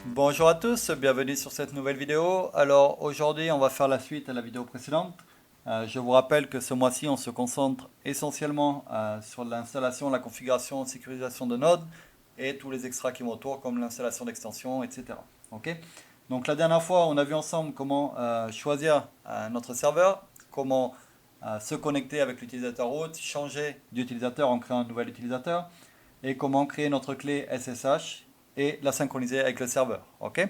Bonjour à tous, bienvenue sur cette nouvelle vidéo. Alors aujourd'hui on va faire la suite à la vidéo précédente. Je vous rappelle que ce mois-ci on se concentre essentiellement sur l'installation, la configuration, sécurisation de Node et tous les extras qui vont autour comme l'installation d'extensions, etc. Ok. Donc la dernière fois on a vu ensemble comment choisir notre serveur, comment se connecter avec l'utilisateur root, changer d'utilisateur en créant un nouvel utilisateur et comment créer notre clé SSH et la synchroniser avec le serveur. Ok.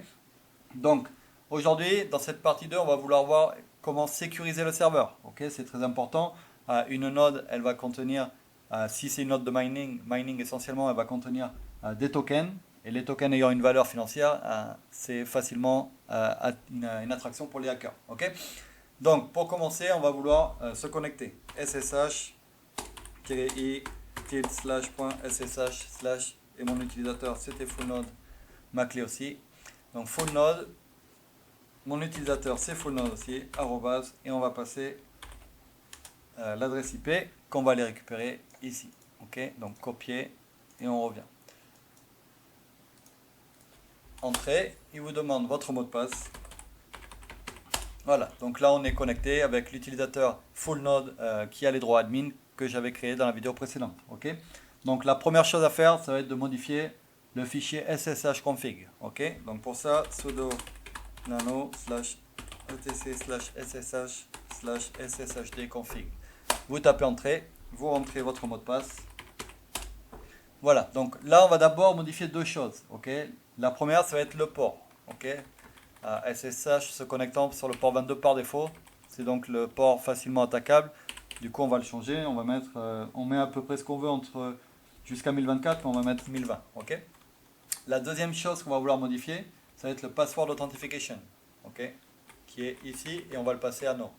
Donc aujourd'hui, dans cette partie 2, on va vouloir voir comment sécuriser le serveur. Ok, c'est très important. Une node, elle va contenir, si c'est une node de mining essentiellement, elle va contenir des tokens. Et les tokens ayant une valeur financière, c'est facilement une attraction pour les hackers. Ok. Donc pour commencer, on va vouloir se connecter. SSH-i /ssh/ et mon utilisateur c'était full node, ma clé aussi. Donc full node, mon utilisateur c'est full node aussi, arrobase, et on va passer l'adresse IP qu'on va aller récupérer ici. Ok, donc copier et on revient. Entrée, il vous demande votre mot de passe. Voilà, donc là on est connecté avec l'utilisateur full node qui a les droits admin que j'avais créé dans la vidéo précédente. Ok, donc la première chose à faire, ça va être de modifier le fichier sshconfig. Ok, donc pour ça, sudo nano /etc/ssh/sshd-config. Vous tapez entrée, vous rentrez votre mot de passe. Voilà, donc là on va d'abord modifier deux choses. Ok, la première, ça va être le port. Ok, SSH se connectant sur le port 22 par défaut. C'est donc le port facilement attaquable. Du coup, on va le changer. On va mettre, on met à peu près ce qu'on veut entre jusqu'à 1024, mais on va mettre 1020. Ok. La deuxième chose qu'on va vouloir modifier, ça va être le password authentication. Ok, qui est ici et on va le passer à non.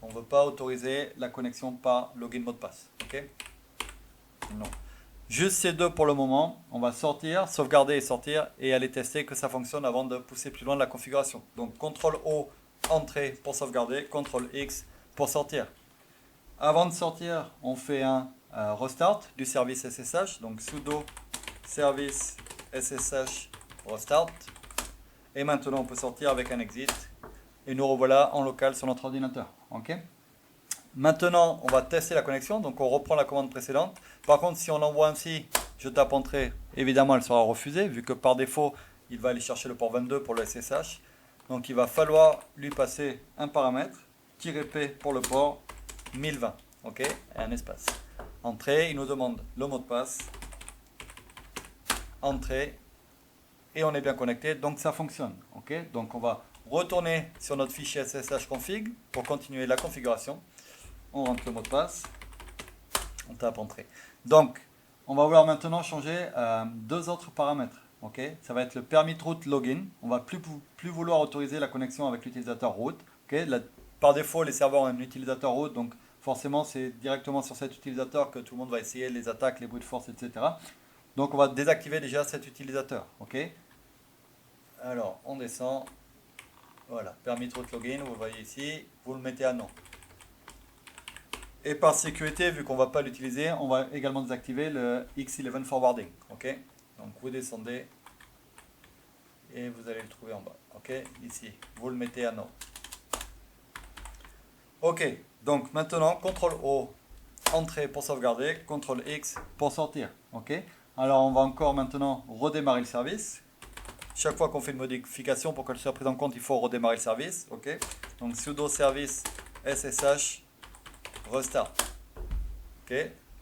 On ne veut pas autoriser la connexion par login mot de passe. Ok. Non. Juste ces deux pour le moment. On va sortir, sauvegarder et sortir et aller tester que ça fonctionne avant de pousser plus loin de la configuration. Donc CTRL O, entrée pour sauvegarder, CTRL X pour sortir. Avant de sortir, on fait un restart du service SSH. Donc sudo service SSH restart. Et maintenant on peut sortir avec un exit. Et nous revoilà en local sur notre ordinateur. Ok. Maintenant, on va tester la connexion, donc on reprend la commande précédente. Par contre, si on l'envoie ainsi, je tape entrée, évidemment elle sera refusée, vu que par défaut, il va aller chercher le port 22 pour le SSH. Donc il va falloir lui passer un paramètre, "-p" pour le port 1020, ok, et un espace. Entrée, il nous demande le mot de passe, entrée, et on est bien connecté, donc ça fonctionne, ok. Donc on va retourner sur notre fichier sshconfig pour continuer la configuration. On rentre le mot de passe, on tape entrée. Donc, on va vouloir maintenant changer deux autres paramètres. Ok, ça va être le permit root login. On va plus vouloir autoriser la connexion avec l'utilisateur root. Ok, par défaut, les serveurs ont un utilisateur root, donc forcément, c'est directement sur cet utilisateur que tout le monde va essayer les attaques, les brute force, etc. Donc, on va désactiver déjà cet utilisateur. Ok. Alors, on descend. Voilà, permit root login. Vous voyez ici, vous le mettez à non. Et par sécurité, vu qu'on ne va pas l'utiliser, on va également désactiver le X11 forwarding. Ok. Donc vous descendez et vous allez le trouver en bas. Ok. Ici, vous le mettez à non. Ok. Donc maintenant, CTRL O, entrée pour sauvegarder, CTRL X pour sortir. Ok. Alors on va encore maintenant redémarrer le service. Chaque fois qu'on fait une modification, pour qu'elle soit prise en compte, il faut redémarrer le service. Ok. Donc sudo service SSH restart. Ok,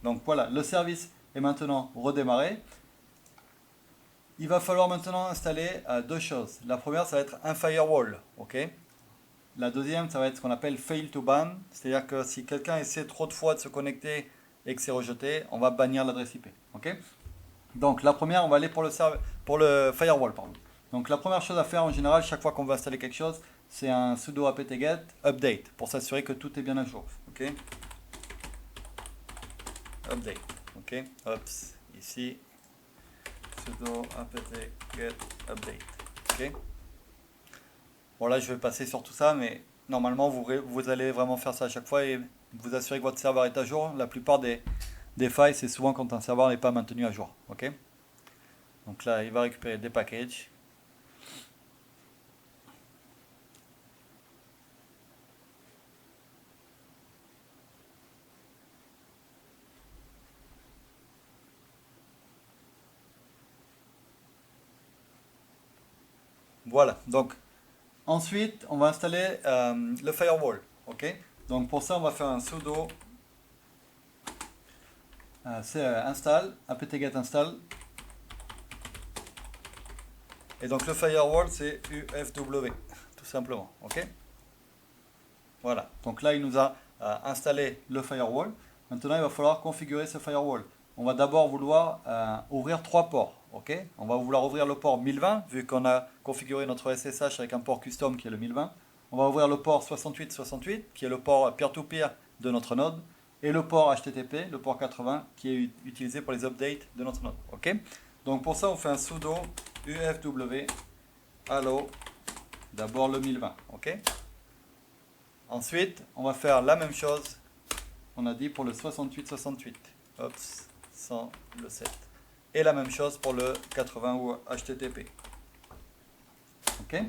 donc voilà, le service est maintenant redémarré. Il va falloir maintenant installer deux choses. La première, ça va être un firewall. Ok. La deuxième, ça va être ce qu'on appelle fail to ban, c'est-à-dire que si quelqu'un essaie trop de fois de se connecter et que c'est rejeté, on va bannir l'adresse IP. Ok. Donc la première, on va aller pour le firewall. Pardon. Donc la première chose à faire en général, chaque fois qu'on veut installer quelque chose, c'est un sudo apt-get update pour s'assurer que tout est bien à jour. Ok. Update. Ok. Oups. Ici. Sudo apt-get update. Ok. Bon là je vais passer sur tout ça, mais normalement vous allez vraiment faire ça à chaque fois et vous assurer que votre serveur est à jour. La plupart des failles, c'est souvent quand un serveur n'est pas maintenu à jour. Ok. Donc là il va récupérer des packages. Voilà, donc ensuite on va installer le firewall, ok. Donc pour ça on va faire un sudo install, apt-get install, et donc le firewall c'est ufw, tout simplement, ok. Voilà, donc là il nous a installé le firewall. Maintenant il va falloir configurer ce firewall. On va d'abord vouloir ouvrir 3 ports, ok. On va vouloir ouvrir le port 1020, vu qu'on a configuré notre SSH avec un port custom qui est le 1020. On va ouvrir le port 6868, qui est le port peer-to-peer de notre node, et le port HTTP, le port 80, qui est utilisé pour les updates de notre node, ok. Donc pour ça on fait un sudo ufw allow d'abord le 1020, ok. Ensuite, on va faire la même chose, on a dit pour le 6868, Ops, sans le 7. Et la même chose pour le 80 ou HTTP. Ok.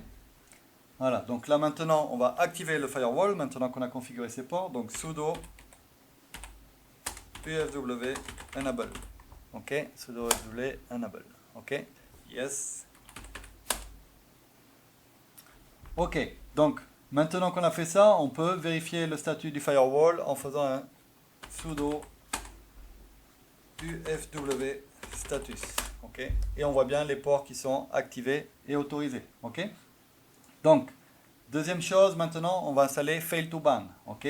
Voilà, donc là maintenant, on va activer le firewall, maintenant qu'on a configuré ces ports. Donc sudo ufw enable. Ok, sudo ufw enable. Ok, yes. Ok, donc maintenant qu'on a fait ça, on peut vérifier le statut du firewall en faisant un sudo ufw status. Ok, et on voit bien les ports qui sont activés et autorisés. Ok, donc deuxième chose, maintenant on va installer fail to ban. Ok,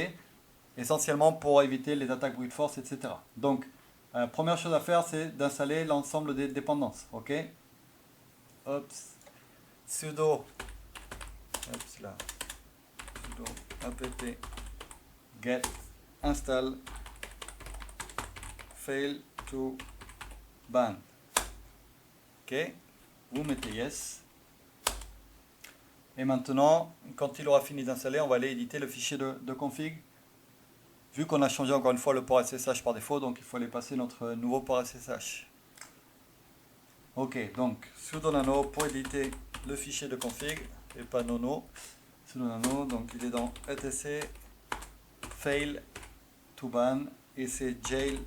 essentiellement pour éviter les attaques brute force, etc. Donc première chose à faire, c'est d'installer l'ensemble des dépendances. Ok, Ops. Sudo là, sudo apt get install fail to ban. Ok, vous mettez yes. Et maintenant, quand il aura fini d'installer, on va aller éditer le fichier de config. Vu qu'on a changé encore une fois le port SSH par défaut, donc il faut aller passer notre nouveau port SSH. Ok, donc sudo nano pour éditer le fichier de config, et pas nono. Sudo nano, donc il est dans etc fail to ban et c'est jail.local.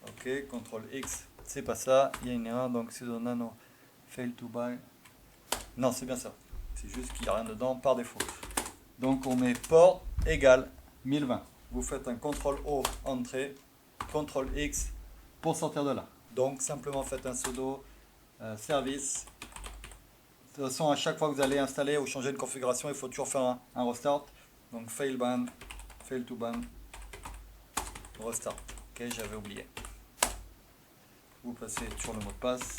Ok, CTRL X, c'est pas ça, il y a une erreur, donc sudo nano fail to ban. Non, c'est bien ça, c'est juste qu'il n'y a rien dedans par défaut. Donc on met port égale 1020. Vous faites un CTRL O entrée, CTRL X pour sortir de là. Donc simplement faites un sudo service. De toute façon, à chaque fois que vous allez installer ou changer une configuration, il faut toujours faire un restart. Donc fail ban, fail to ban, restart. Ok, j'avais oublié. Vous passez sur le mot de passe.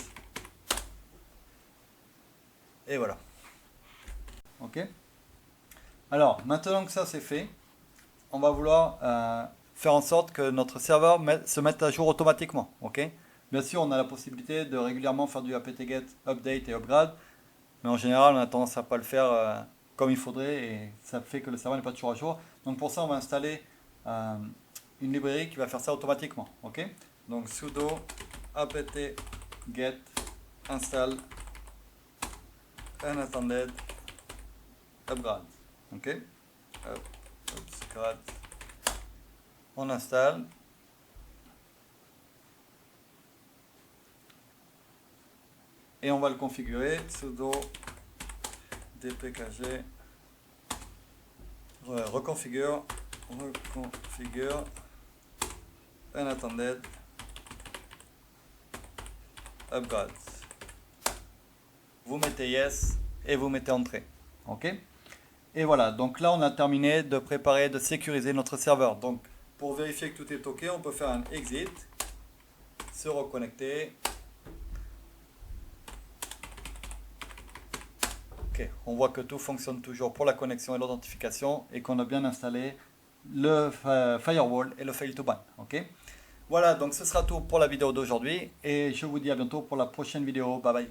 Et voilà. Ok. Alors, maintenant que ça c'est fait, on va vouloir faire en sorte que notre serveur se mette à jour automatiquement. Ok. Bien sûr, on a la possibilité de régulièrement faire du apt-get, update et upgrade. Mais en général, on a tendance à ne pas le faire comme il faudrait et ça fait que le serveur n'est pas toujours à jour. Donc pour ça, on va installer une librairie qui va faire ça automatiquement. Ok. Donc sudo apt-get install unattended upgrade. Ok. Upgrade. On installe. Et on va le configurer, sudo dpkg reconfigure unattended upgrade. Vous mettez yes et vous mettez entrée. Ok. Et voilà, donc là on a terminé de préparer, de sécuriser notre serveur. Donc pour vérifier que tout est ok, on peut faire un exit, se reconnecter. Ok, on voit que tout fonctionne toujours pour la connexion et l'identification et qu'on a bien installé le firewall et le fail to ban. Ok. Voilà, donc ce sera tout pour la vidéo d'aujourd'hui et je vous dis à bientôt pour la prochaine vidéo. Bye bye.